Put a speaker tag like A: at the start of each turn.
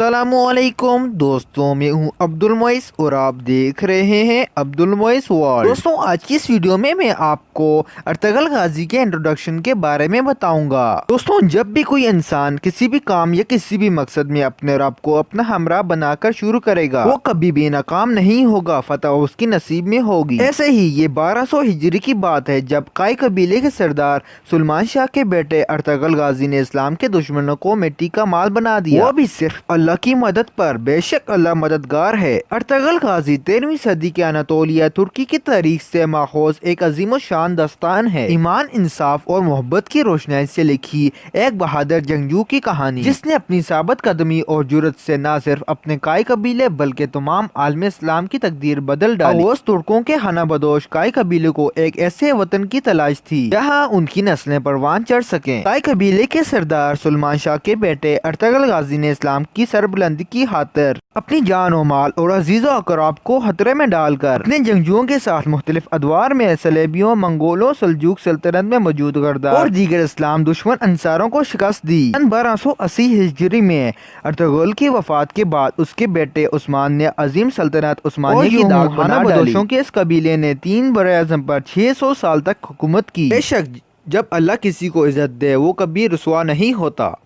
A: अस्सलामुअलैकुम दोस्तों, मैं हूं अब्दुल मोहिज और आप देख रहे हैं अब्दुल मोहिज वर्ल्ड। दोस्तों, आज की इस वीडियो में मैं आपको अर्तुगरुल गाजी के इंट्रोडक्शन के बारे में बताऊंगा। दोस्तों, जब भी कोई इंसान किसी भी काम या किसी भी मकसद में अपने रब को अपना हमराह बनाकर शुरू करेगा, वो कभी भी नाकाम नहीं होगा, फतह उसकी नसीब में होगी। ऐसे ही ये 1200 हिजरी की बात है जब काई कबीले के सरदार सुलेमान शाह के बेटे अर्तुगरुल गाजी ने इस्लाम के दुश्मनों को मिट्टी का माल बना दिया, वो भी सिर्फ अल्लाह की मदद पर। बेशक अल्लाह मददगार है। अर्तुगरुल गाजी 13वीं सदी के अनातोलिया तुर्की की तारीख से माखूज एक अजीम शान दास्तान है। ईमान, इंसाफ और मोहब्बत की रोशनाई से लिखी एक बहादुर जंगजू की कहानी, जिसने अपनी साबित कदमी और जुर्रत से न सिर्फ अपने काई कबीले बल्कि तमाम आलम इस्लाम की तकदीर बदल डाली। अवोस तुर्कों के खाना बदोश काई कबीले को एक ऐसे वतन की तलाश थी जहाँ उनकी नस्लें परवान चढ़ सके। काई कबीले के सरदार सुलेमान शाह के बेटे अर्तुगरुल गाजी ने इस्लाम की सरबुलंदी की खातिर अपनी जान और माल और अजीज़ो अकराब को खतरे में डालकर अपने जंगजुओं के साथ मुख्तलिफ अदवार में सलेबियों, मंगोलों, सल्जूक सल्तनत में मौजूद गर्दा और दीगर इस्लाम दुश्मन अंसारों को शिकस्त दी। 1280 हिजरी में अर्तुगरुल की वफात के बाद उसके बेटे उस्मान ने अजीम सल्तनत उस्मानिया की दाग बना डाली। के इस कबीले ने 3 बरए-आज़म पर 600 साल तक हुकूमत की। बेशक जब अल्लाह किसी को इज्जत दे वो कभी रुसवा नहीं होता।